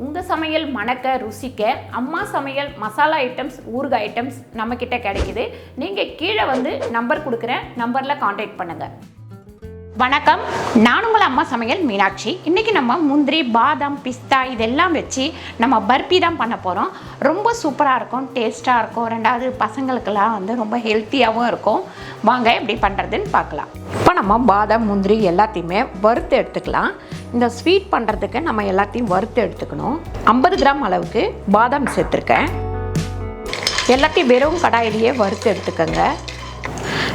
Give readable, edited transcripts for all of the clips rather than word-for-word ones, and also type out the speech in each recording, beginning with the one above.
உங்கள் சமையல் மணக்க ருசிக்க அம்மா சமையல் மசாலா ஐட்டம்ஸ் ஊறுகாய் ஐட்டம்ஸ் நம்மக்கிட்ட கிடைக்குது. நீங்கள் கீழே வந்து நம்பர் கொடுக்குறேன், நம்பரில் காண்டாக்ட் பண்ணுங்கள். வணக்கம், நான் உங்கள் அம்மா சமையல் மீனாட்சி. இன்றைக்கி நம்ம முந்திரி, பாதாம், பிஸ்தா இதெல்லாம் வச்சு நம்ம பர்பி தான் பண்ண போகிறோம். ரொம்ப சூப்பராக இருக்கும், டேஸ்ட்டாக இருக்கும். ரெண்டாவது பசங்களுக்கெல்லாம் வந்து ரொம்ப ஹெல்த்தியாகவும் இருக்கும். வாங்க எப்படி பண்ணுறதுன்னு பார்க்கலாம். இப்போ நம்ம பாதாம், முந்திரி எல்லாத்தையுமே வறுத்து எடுத்துக்கலாம். இந்த ஸ்வீட் பண்ணுறதுக்கு நம்ம எல்லாத்தையும் வறுத்து எடுத்துக்கணும். 50 கிராம் அளவுக்கு பாதாம் சேர்த்துருக்கேன். எல்லாத்தையும் வெறும் கடாயிலேயே வறுத்து எடுத்துக்கோங்க.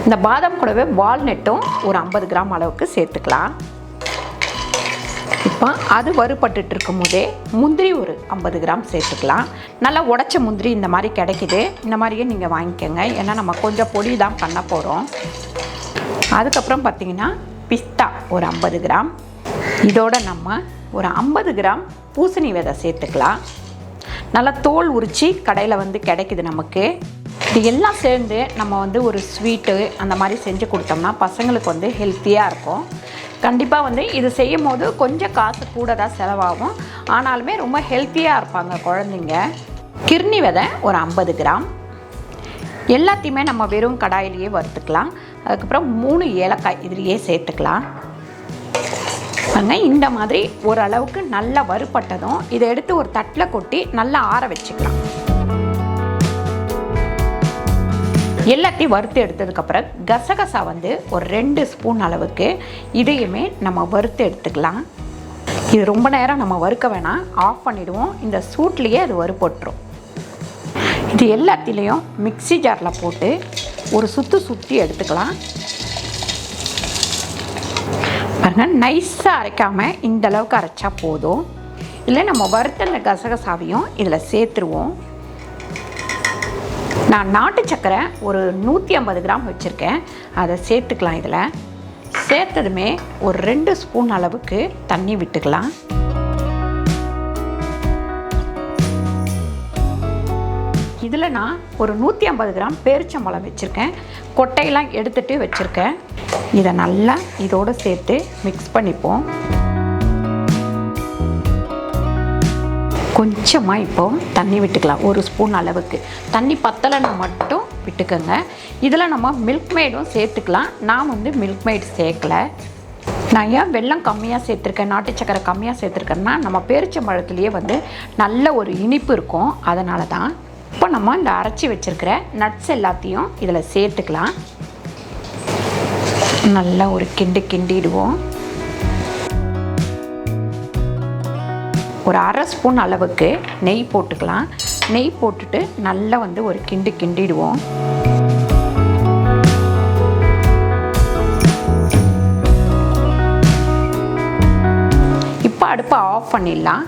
இந்த பாதாம் கூடவே வால்நட்டும் ஒரு 50 கிராம் அளவுக்கு சேர்த்துக்கலாம். இப்போ அது வறுபட்டுட்டு இருக்கும் போதே முந்திரி ஒரு 50 கிராம் சேர்த்துக்கலாம். நல்லா உடச்ச முந்திரி இந்த மாதிரி கிடைக்குது, இந்த மாதிரியே நீங்கள் வாங்கிக்கோங்க. ஏன்னா நம்ம கொஞ்சம் பொடி தான் பண்ண போகிறோம். அதுக்கப்புறம் பார்த்திங்கன்னா பிஸ்தா ஒரு 50 கிராம். இதோட நம்ம ஒரு 50 கிராம் பூசணி விதை சேர்த்துக்கலாம். நல்லா தோல் உரித்து கடையில் வந்து கிடைக்குது நமக்கு. இது எல்லாம் சேர்ந்து நம்ம வந்து ஒரு ஸ்வீட்டு அந்த மாதிரி செஞ்சு கொடுத்தோம்னா பசங்களுக்கு வந்து ஹெல்த்தியாக இருக்கும். கண்டிப்பாக வந்து இது செய்யும் போது கொஞ்சம் காசு கூட தான் செலவாகும், ஆனாலுமே ரொம்ப ஹெல்த்தியாக இருப்பாங்க குழந்தைங்க. கிர்னி விதை ஒரு 50 கிராம். எல்லாத்தையுமே நம்ம வெறும் கடாயிலேயே வறுத்துக்கலாம். அதுக்கப்புறம் 3 ஏலக்காய் இதுலேயே சேர்த்துக்கலாம். இந்த மாதிரி ஓரளவுக்கு நல்லா வறுபட்டதும் இதை எடுத்து ஒரு தட்டில் கொட்டி நல்லா ஆற வச்சுக்கலாம். எல்லாத்தையும் வறுத்து எடுத்ததுக்கப்புறம் கசகசா வந்து ஒரு 2 ஸ்பூன் அளவுக்கு இதையுமே நம்ம வறுத்து எடுத்துக்கலாம். இது ரொம்ப நேரம் நம்ம வறுக்க வேணாம், ஆஃப் பண்ணிவிடுவோம். இந்த சூட்லேயே அது வறுபட்டுரும். இது எல்லாத்திலையும் மிக்ஸி ஜாரில் போட்டு ஒரு சுற்றி எடுத்துக்கலாம். பாருங்கள், நைஸாக அரைக்காமல் இந்த அளவுக்கு அரைச்சா போதும். இல்லை நம்ம வறுத்த அந்த கசகசாவையும் இதில் சேர்த்துருவோம். நான் நாட்டு சக்கரை ஒரு 150 கிராம் வச்சுருக்கேன், அதை சேர்த்துக்கலாம். இதில் சேர்த்ததுமே ஒரு 2 ஸ்பூன் அளவுக்கு தண்ணி விட்டுக்கலாம். இதில் நான் ஒரு 150 கிராம் பேரிச்சம்பழம் வச்சுருக்கேன், கொட்டையெல்லாம் எடுத்துகிட்டு வச்சுருக்கேன். இதை நல்லா இதோடு சேர்த்து மிக்ஸ் பண்ணிப்போம். கொஞ்சமாக இப்போ தண்ணி விட்டுக்கலாம், 1 ஸ்பூன் அளவுக்கு. தண்ணி பத்தலைன்னா மட்டும் விட்டுக்கோங்க. இதில் நம்ம மில்க் மேடும் சேர்த்துக்கலாம். நான் வந்து மில்க் மேட் சேர்க்கலை. நான் ஏன் வெல்லம் கம்மியாக சேர்த்துருக்கேன், நாட்டு சக்கரை கம்மியாக சேர்த்துருக்கேன்னா நம்ம பேரிச்சம்பழத்துலேயே வந்து நல்ல ஒரு இனிப்பு இருக்கும், அதனால தான். இப்போ நம்ம இந்த அரைச்சி வச்சுருக்கிற நட்ஸ் எல்லாத்தையும் இதில் சேர்த்துக்கலாம். நல்லா ஒரு கிண்டிடுவோம். ஒரு 1/2 ஸ்பூன் அளவுக்கு நெய் போட்டுக்கலாம். நெய் போட்டுட்டு நல்லா வந்து ஒரு கிண்டிடுவோம். இப்போ அடுப்பை ஆஃப் பண்ணிடலாம்.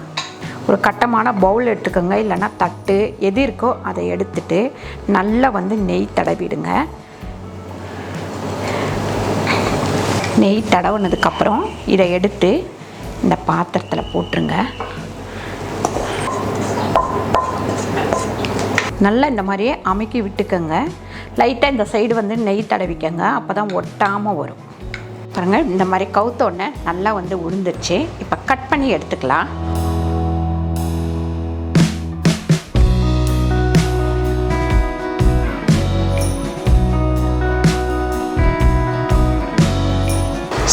ஒரு கட்டமான பவுல் எடுத்துக்கோங்க, இல்லைன்னா தட்டு எது இருக்கோ அதை எடுத்துட்டு நல்லா வந்து நெய் தடவிடுங்க. நெய் தடவுனதுக்கப்புறம் இதை எடுத்து இந்த பாத்திரத்தில் போட்டுருங்க. நல்லா இந்த மாதிரியே அமுக்கி விட்டுக்கோங்க. லைட்டாக இந்த சைடு வந்து நெய் தடவிக்கங்க, அப்போ தான் ஒட்டாமல் வரும். பாருங்கள், இந்த மாதிரி கவுத்தோடனே நல்லா வந்து உளுந்துருச்சு. இப்போ கட் பண்ணி எடுத்துக்கலாம்.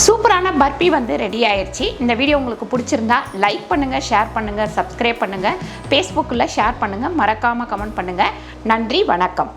சூப்பரான பர்பி வந்து ரெடி ஆயிடுச்சு. இந்த வீடியோ உங்களுக்கு பிடிச்சிருந்தா லைக் பண்ணுங்கள், ஷேர் பண்ணுங்கள், சப்ஸ்கிரைப் பண்ணுங்கள், ஃபேஸ்புக்கில் ஷேர் பண்ணுங்கள், மறக்காமல் கமெண்ட் பண்ணுங்கள். நன்றி, வணக்கம்.